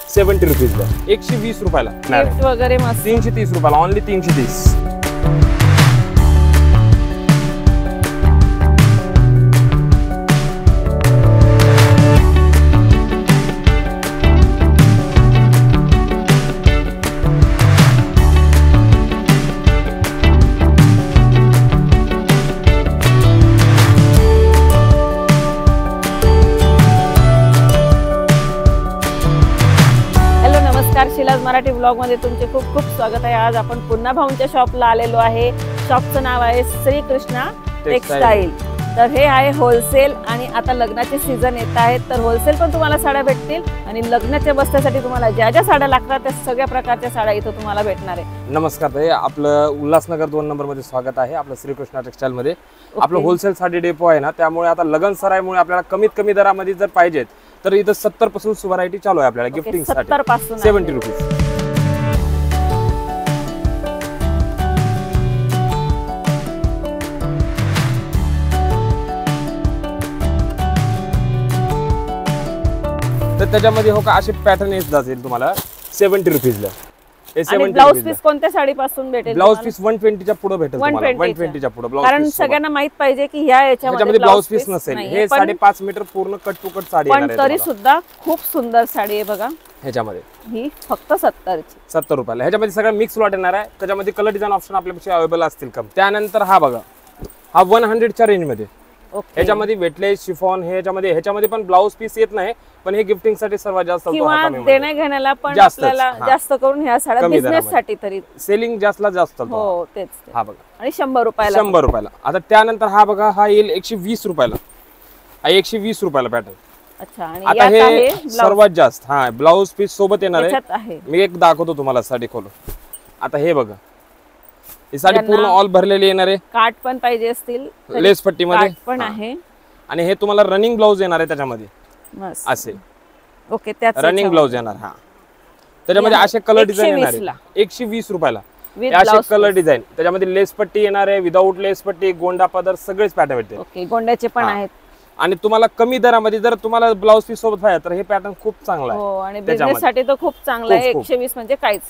70 रुपीजला, 120 रुपयाला गिफ्ट वगैरे मस्त. 330 रुपयाला, ओनली 330. शिलाज मराठी ब्लॉग मध्ये तुमचे खूप खूप स्वागत आहे. आज आपण पुन्हा भाऊंच्या शॉपला आलेलो आहे. शॉपचं नाव आहे श्री कृष्णा टेक्सटाईल. तर हे आहे होलसेल आणि आता लग्नाचे सीझन येत आहेत, तर होलसेल पण तुम्हाला साड्या भेटतील आणि लग्नाच्या बस्त्यासाठी तुम्हाला ज्या ज्या साड्या लागतात त्या सगळ्या प्रकारच्या साड्या इथं तुम्हाला भेटणार आहे. नमस्कार ताई, आपलं उल्हासनगर 2 नंबर मध्ये स्वागत आहे. आपलं श्री कृष्णा टेक्सटाईल मध्ये आपलं होलसेल साडी डेपो आहे ना, त्यामुळे आता लग्न सराईमुळे आपल्याला कमीत कमी दरामध्ये जर पाहिजेत तर इथं 70 पासून व्हरायटी चालू आहे आपल्याला गिफ्टिंग साठी. 70 पासून 70 रुपीज. तर त्याच्यामध्ये हो का असे पॅटर्न येत जातील तुम्हाला 70 रुपीजला. ब्लाउज पीस कोणत्या साडी पासून भेटेल? ब्लाउज पीस 120 च्या पुढे भेटेल तुम्हाला. 120 च्या पुढे ब्लाउज पीस. कारण सगळ्यांना माहित पाहिजे की ह्या याच्यामध्ये ब्लाउज पीस नसेल. हे 5.5 मीटर पूर्ण कट टू कट साडी आहे, पण तरी सुद्धा खूप सुंदर साडी आहे बघा. ह्याच्यामध्ये ही फक्त 70 ची, 70 रुपयाला. ह्याच्यामध्ये सगळं मिक्स लॉट येणार आहे. त्याच्यामध्ये कलर डिझाईन ऑप्शन आपल्यापाशी अवेलेबल असतील कम. त्यानंतर हा बघा, हा 100 च्या रेंज मध्ये. ह्याच्यामध्ये वेटलेस शिफॉन, ह्याच्यामध्ये पण ब्लाउज पीस येत नाही, पण हे गिफ्टिंग साठी सर्वात जास्त देण्या घेण्याला पण आपल्याला जास्त करून ह्या साड्या बिझनेस साठी तरी सेलिंग जास्तला जास्त. हो तेच. हा बघा, आणि 100 रुपयाला. 100 रुपयाला. आता त्यानंतर हा बघा, हा येईल 120 रुपयाला. हा 120 रुपयाला पॅटर्न. अच्छा. आणि आता हे सर्वात जास्त हा ब्लाउज पीस सोबत येणार आहे. मी एक दाखवतो तुम्हाला साडी खोलून. आता हे बघा, ही साडी पूर्ण ऑल भरलेली येणार आहे. काट पण पाहिजे असतील लेस पट्टी मध्ये पण आहे. आणि हे तुम्हाला रनिंग ब्लाउज येणार आहे त्याच्यामध्ये असे. ओके, त्यात रनिंग ब्लाउज येणार. हा त्याच्यामध्ये असे कलर डिझाईन येणार आहे 120 रुपयाला. असे कलर डिझाईन त्याच्यामध्ये लेस पट्टी येणार आहे, विदाऊट लेस पट्टी, गोंडा पदर सगळेच पॅटर्न भेटतील. ओके, गोंड्याचे पण आहेत. आणि तुम्हाला कमी दरामध्ये जर तुम्हाला ब्लाउज पीस सोबत पाहिजे तर हे पॅटर्न खूप चांगला आहे. हो, आणि बिझनेस साठी तर खूप चांगला आहे. 120 म्हणजे काहीच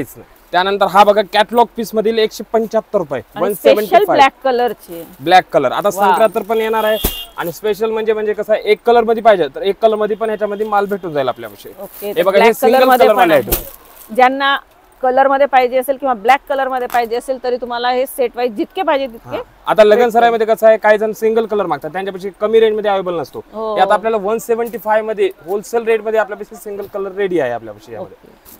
नाही. त्यानंतर हा बघा, कॅटलॉग पीस मधील 175 रुपये. 175 ब्लॅक कलरची. ब्लॅक कलर आता संक्रांत पण येणार आहे. आणि स्पेशल म्हणजे कसं एक कलर मध्ये पाहिजे तर एक कलर मध्ये पण ह्याच्यामध्ये माल भेटून जाईल आपल्यापाशी. हे बघा, हे सिंगल कलर मध्ये आहे. ज्यांना कलर मध्ये पाहिजे असेल किंवा ब्लॅक कलर मध्ये पाहिजे असेल तरी तुम्हाला हे सेट वाईज जितके पाहिजे तितके. आता लग्न सराईमध्ये कसं आहे, काही जण सिंगल कलर मागतात, त्यांच्यापाशी कमी रेंज मध्ये अवेलेबल नसतो. यात आपल्याला 175 मध्ये होलसेल रेट मध्ये आपल्यापाशी सिंगल कलर रेडी आहे आपल्यापाशी.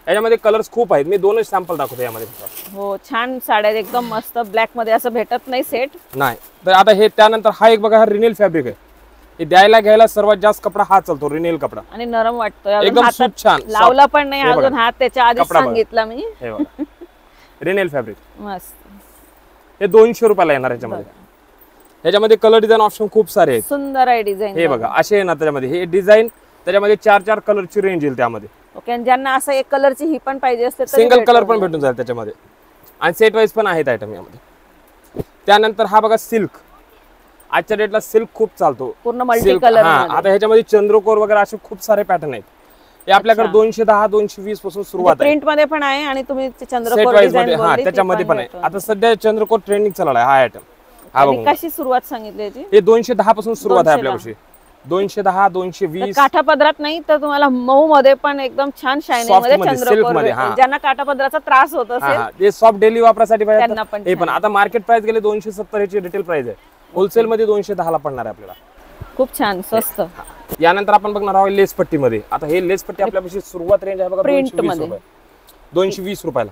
यामध्ये कलर्स खूप आहेत. मी 2च सॅम्पल दाखवतो यामध्ये. हो, छान साड्या एकदम मस्त. ब्लॅक मध्ये असं भेटत नाही सेट नाही. तर आता हे त्यानंतर हा एक बघा, हा रिनेल फॅब्रिक आहे. हे द्यायला घ्यायला सर्वात जास्त कपडा हा चालतो, रिनेल कपडा. आणि नरम वाटतोय एकदम छान. लावला पण नाही अजून हात, त्याच्या आधी सांगितलं मी. रिनेल फॅब्रिक मस्त. हे 200 रुपयाला येणार. ह्याच्यामध्ये कलर डिझाईन ऑप्शन खूप सारे आहेत. सुंदर आहे डिझाईन. हे बघा असे येणार त्याच्यामध्ये. हे डिझाईन त्याच्यामध्ये 4 कलरची रेंज येईल त्यामध्ये. ओके, आणि ज्यांना असं एक कलरची ही पण पाहिजे असते तर सिंगल कलर पण भेटून जाईल त्याच्यामध्ये. आणि सेट वाईज पण आहेत आयटम यामध्ये. त्यानंतर हा बघा, सिल्क. आजच्या डेटला सिल्क खूप चालतो, पूर्ण मल्टी कलर. आता ह्याच्यामध्ये चंद्रकोर वगैरे असे खूप सारे पॅटर्न आहेत. हे आपल्याकडे 210 220 पासून सुरुवात आहे. प्रिंट मध्ये पण आहे आणि तुम्ही चंद्रकोर त्याच्यामध्ये पण आहे. आता सध्या चंद्रकोर ट्रेंडिंग चालला आहे हा आयटम. हा बघा, कशी सुरुवात सांगितली याची. हे 210 पासून सुरुवात आहे आपल्यापाशी. 210 220. काठा पदरात नाही तर तुम्हाला मऊ मध्ये पण एकदम छान शायनिंग मध्ये चंद्रकोर. ज्यांना काठा पदराचा त्रास होत असेल ते सॉफ्ट डेली वापरासाठी पाहिजे. हे पण आता मार्केट प्राइस गेले 270 ह्याची रिटेल प्राइस आहे. होलसेल मध्ये 210 ला पडणार आहे आपल्याला. खूप छान स्वस्त. यानंतर आपण बघणार आहोत लेस पट्टी मध्ये. आता हे लेस पट्टी आपल्यापाशी सुरुवात रेंज आहे बघा 220 रुपयाला.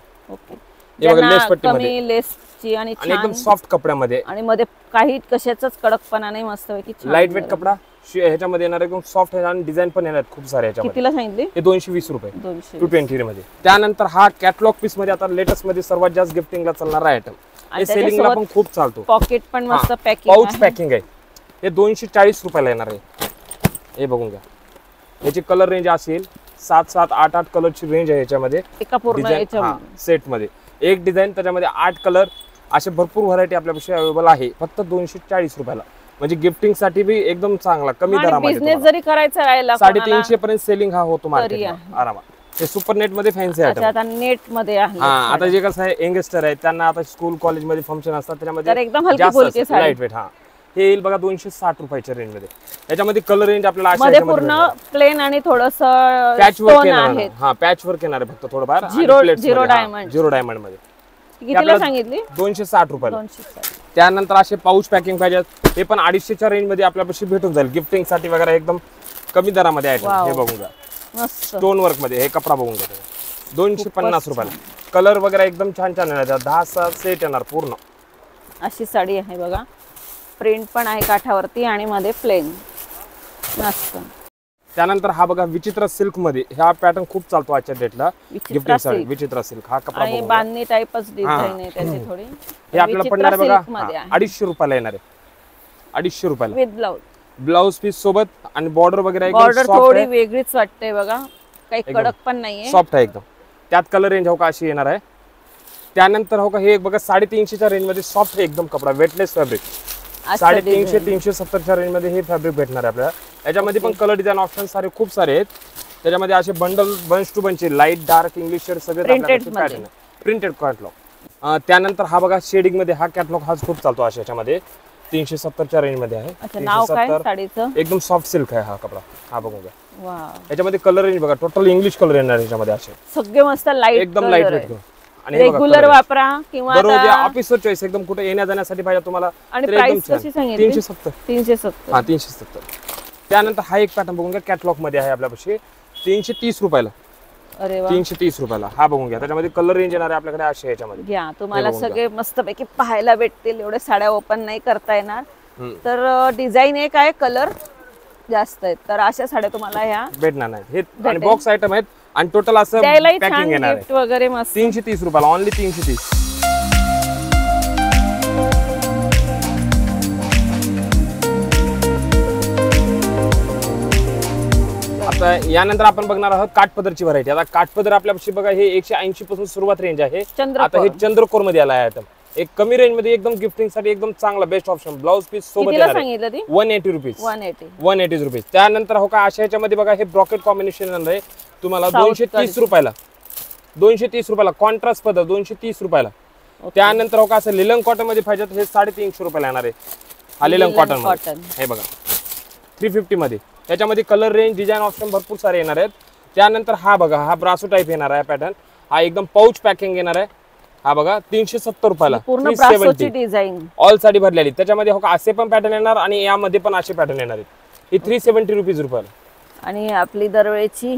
हे बघा, लेस पट्टी मध्ये लेसची आणि एकदम सॉफ्ट कपड्यामध्ये. आणि मध्ये काही कशाचाच कडकपणा नाही, मस्त पैकी लाईट वेट कपडा. ह्याच्यामध्ये येणार एकदम सॉफ्ट आहे आणि डिझाईन पण येणार खूप सारे. ह्याच्यामध्ये कितीला सांगितले? हे 220 रुपये 220 मध्ये. त्यानंतर हा कॅटलॉग पीस मध्ये आता लेटेस्ट मध्ये सर्वात जास्त गिफ्टिंगला चालणार आयटम. हे सेलिंगला पण खूप चालतो. पॉकेट पण मस्त पॅकिंग, पाउच पॅकिंग आहे. हे 240 रुपयाला येणार आहे. हे बघून घ्या. याची कलर रेंज असेल 7 8 कलरची रेंज आहे याच्यामध्ये. एका पूर्ण सेट मध्ये एक डिझाईन, त्याच्यामध्ये 8 कलर, असे भरपूर व्हरायटी आपल्यापाशी अवेलेबल आहे. फक्त 240 रुपयाला. म्हणजे गिफ्टिंग साठी भी एकदम चांगला कमी दरामध्ये. बिझनेस जरी करायचा राहिला 350 पर्यंत सेलिंग हा होतो मार्केटला आरामात. हे सुपर नेट मध्ये फॅन्सी आयटम. आता नेट मध्ये आहे. हा, आता जे कसं आहे यंगस्टर आहे त्यांना आता स्कूल कॉलेज मध्ये फंक्शन असतात तर त्याच्यामध्ये एकदम हलकी फुलकी साडी. Light weight. हा, हे येईल बघा 260 रुपयाच्या रेंज मध्ये. याच्यामध्ये कलर रेंज आपल्याला अशा मध्ये ह्याच्यामध्ये पूर्ण प्लेन आणि थोडस पॅच वर्क स्टोन येणार आहे. आहे. हा, पॅच वर्क येणार आहे फक्त थोडंफार. Zero diamond. झिरो डायमंड मध्ये कितीला सांगितली? 260 रुपयाला. 260. त्यानंतर असे पाऊच पॅकिंग पाहिजेत, हे पण 250च्या रेंज मध्ये आपल्यापाशी भेटून जाईल. गिफ्टिंग साठी वगैरे एकदम कमी दरामध्ये आयटम. हे बघून घ्या, मस्त स्टोन वर्क मध्ये. हे कपडा बघून घ्या, 250 रुपयाला. कलर वगैरे एकदम छान छान येणार. 10 सेट येणार पूर्ण. अशी साडी आहे बघा. प्रिंट पण आहे काठावरती आणि मध्ये प्लेन. मस्त. त्यानंतर हा बघा विचित्र सिल्क मध्ये. हा पॅटर्न खूप चालतो आजच्या डेटला. गिफ्टिंग साठी विचित्र सिल्क. हा कपडा आणि बांधणी टाइपच डिझाइन आहे त्याची थोडी. हे आपल्याला पडणार आहे बघा मध्ये आहे. 250 रुपयाला येणार आहे. 250 रुपयाला विथ ब्लाउज. ब्लाउज पीस सोबत आणि बॉर्डर वगैरे बॉर्डर थोडी वेगळीच वाटते बघा. काही कडक पण नाहीये. सॉफ्ट आहे एकदम. त्यात कलर रेंज हो का अशी येणार आहे. त्यानंतर हो का हे बघा 350च्या रेंज मध्ये सॉफ्ट आहे एकदम कपडा. Weightless fabric. 350 370च्या रेंज मध्ये हे फॅब्रिक भेटणार आहे आपल्याला. याच्यामध्ये पण कलर डिझाईन ऑप्शन सारे खूप सारे आहेत. त्याच्यामध्ये असे bundle bunch to bunch light dark English shade सगळे पॅटर्न प्रिंटेड कॅटलॉग. त्यानंतर हा बघा शेडिंग मध्ये हा कॅटलॉग हा खूप चालतो अशा याच्यामध्ये. 370च्या रेंज मध्ये आहे. 370. एकदम सॉफ्ट सिल्क आहे हा कपडा. हा बघून घ्या. याच्यामध्ये कलर रेंज बघा टोटल इंग्लिश कलर येणार याच्यामध्ये. असे सगळे मस्त लाईट एकदम लाईट वेट. आणि रेग्युलर वापरा किंवा दररोज ऑफिसवर चॉईस एकदम कुठे येण्या जाण्यासाठी पाहिजे तुम्हाला. आणि प्राइस कशी सांगितली? 370. 370. हा, 370. त्यानंतर हा एक पॅटर्न बघून घ्या कॅटलॉग मध्ये आहे आपल्यापाशी. 330 रुपयाला. अरे वा. 330 रुपयाला हा बघून घ्या. त्याच्यामध्ये कलर रेंज येणार आहे आपल्याकडे अशा याच्यामध्ये. घ्या, तुम्हाला सगळे मस्तपैकी पाहायला भेटतील. एवढे साड्या ओपन नाही करता येणार. तर डिझाईन एक आहे, कलर जास्त आहेत. तर अशा साड्या तुम्हाला ह्या भेटणार नाही. हे आणि बॉक्स आयटम आहेत आणि टोटल असं पॅकिंग येणार आहे. वगैरे मस्त. 330 रुपयाला. ओनली 330. आता यानंतर आपण बघणार आहोत काठपदरची व्हरायटी. आता काठपदर आपल्यापाशी बघा हे 180 पासून सुरुवात रेंज आहे. आता हे चंद्रकोर मध्ये आला आहे आयटम. एक कमी रेंज मध्ये एकदम गिफ्टिंग साठी एकदम चांगला बेस्ट ऑप्शन. ब्लाउज पीस सोबत येणार आहे. 180 रुपीज. 180 रुपीज. त्यानंतर हो का अशा याच्यामध्ये बघा हे ब्रॉकेट कॉम्बिनेशन येणार आहे तुम्हाला 230 रुपयाला. 230 रुपयाला कॉन्ट्रास्ट पदर 230 रुपयाला. त्यानंतर हो का असं लिलन कॉटन मध्ये पाहिजे हे 350 रुपयाला येणार आहे. हा लिलन कॉटन हे बघा 350 मध्ये. त्याच्यामध्ये कलर रेंज डिझाईन ऑप्शन भरपूर सारे येणार आहेत. त्यानंतर हा बघा हा ब्रासो टाइप येणार आहे पॅटर्न. हा एकदम पाऊच पॅकिंग येणार आहे. हा बघा 370 रुपयाला. पूर्ण ब्रासोची डिझाइन ऑल साडी भरलेली. त्याच्यामध्ये हो का असे पण पॅटर्न येणार आणि यामध्ये पण असे पॅटर्न येणार आहेत. ही 370 रुपीज रुपयाला. आणि आपली दरवेळची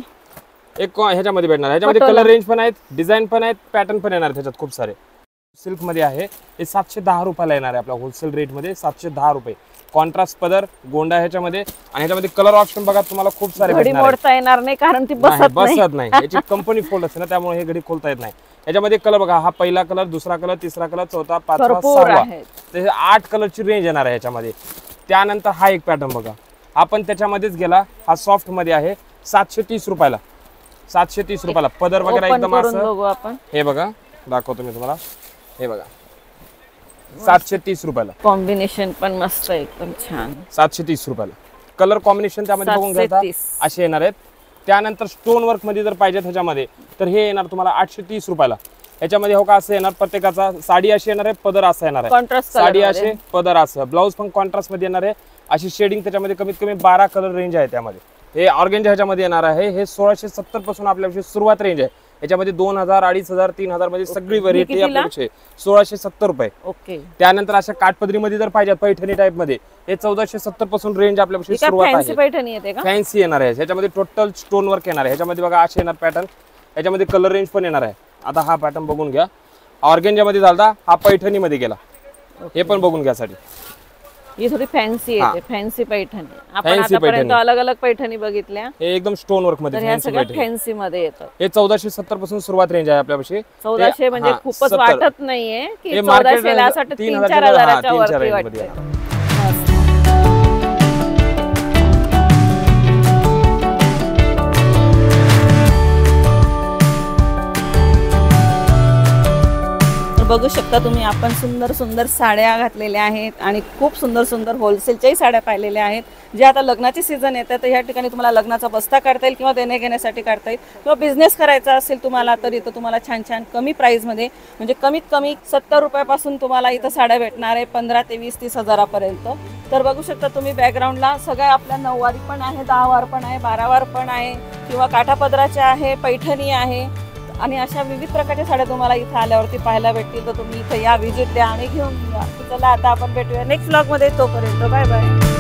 एक ह्याच्यामध्ये भेटणार. ह्याच्यामध्ये कलर रेंज पण आहेत, डिझाईन पण आहेत, पॅटर्न पण येणार त्याच्यात खूप सारे. सिल्क मध्ये आहे हे 710 रुपयाला येणार आहे आपल्या होलसेल रेट मध्ये. 710 रुपये. कॉन्ट्रास्ट पदर गोंडा ह्याच्यामध्ये. आणि ह्याच्यामध्ये कलर ऑप्शन बघा तुम्हाला खूप सारे घडी मोडता येणार नाही कारण ती बसत नाही. याची कंपनी फोल्ड असते ना त्यामुळे हे घडी खोलता येत नाही. याच्यामध्ये कलर बघा हा पहिला कलर, दुसरा कलर, तिसरा कलर, चौथा, पाचवा, 6वा. ते 8 कलरची रेंज येणार आहे याच्यामध्ये. त्यानंतर हा एक पॅटर्न बघा आपण त्याच्यामध्येच गेला. हा सॉफ्ट मध्ये आहे 730 रुपयाला. 730 रुपयाला. पदर वगैरे एकदम असं. हे बघा दाखवतो मी तुम्हाला. हे बघा 730 रुपयाला. कॉम्बिनेशन पण मस्त एकदम छान. 730 रुपयाला. कलर कॉम्बिनेशन त्यामध्ये बघून घ्यायचा असे येणार आहेत. त्यानंतर स्टोन वर्क मध्ये जर पाहिजे ह्याच्यामध्ये तर हे येणार तुम्हाला 830 रुपयाला. याच्यामध्ये हो का असं येणार प्रत्येकाचा. साडी अशी येणार आहे, पदर असा येणार आहे. साडी असे, पदर असं. ब्लाऊज पण कॉन्ट्रास्ट मध्ये येणार आहे. अशी शेडिंग त्याच्यामध्ये कमीत कमी 12 कलर रेंज आहे त्यामध्ये. हे ऑर्गेंजा ह्याच्यामध्ये येणार आहे. हे 1670 पासून आपल्यापाशी सुरुवात रेंज आहे. याच्यामध्ये 2000, 2500, 3000 मध्ये सगळी व्हरायटी आपल्यापाशी. 1670 रुपये. ओके. त्यानंतर अशा काठपदरी मध्ये जर पाहिजे पैठणी टाइप मध्ये हे 1470 पासून रेंज आपल्यापाशी सुरुवात आहे. पैठणी येते का? फॅन्सी येणार आहे. ह्याच्यामध्ये टोटल स्टोन वर्क येणार आहे. ह्याच्यामध्ये बघा असे येणार पॅटर्न. याच्यामध्ये कलर रेंज पण येणार आहे. आता हा पॅटर्न बघून घ्या. ऑर्गेंजा मध्ये झाला, हा पैठणी मध्ये गेला. हे पण बघून घ्या साठी. ही थोडी फॅन्सी येते. फॅन्सी पैठणी. आपण आतापर्यंत अलग अलग पैठणी बघितल्या. हे एकदम स्टोन वर्क मध्ये फॅन्सी मध्ये येतं. हे 1470 पासून सुरुवात रेंज आहे आपल्यापाशी. 1400 म्हणजे खूपच वाटत नाहीये की 1400 ला असं 3-4 वरती वाटते. बघू शकता तुम्ही, आपण सुंदर सुंदर साड्या घातलेल्या आहेत आणि खूप सुंदर सुंदर होलसेलच्याही साड्या पाहिलेल्या आहेत. जे आता लग्नाची सीझन येते तर ह्या ठिकाणी तुम्हाला लग्नाचा बस्ता काढता येईल किंवा देणे घेण्यासाठी काढता येईल, किंवा बिझनेस करायचा असेल तुम्हाला तर इथं तुम्हाला छान छान कमी प्राईजमध्ये, म्हणजे कमीत कमी 70 रुपयापासून तुम्हाला इथं साड्या भेटणार आहे 15 ते 20-30 हजारापर्यंत. तर बघू शकता तुम्ही बॅकग्राऊंडला सगळ्या आपल्या 9 वारी पण आहे, 10 वार पण आहे, 12 वार पण आहे, किंवा काठापदराच्या आहे, पैठणी आहे आणि अशा विविध प्रकारच्या साड्या तुम्हाला इथं आल्यावरती पाहायला भेटतील. तर तुम्ही इथं या, व्हिजिट द्या आणि घेऊन जा. चला आता आपण भेटूया नेक्स्ट व्लॉगमध्ये. तोपर्यंत बाय बाय.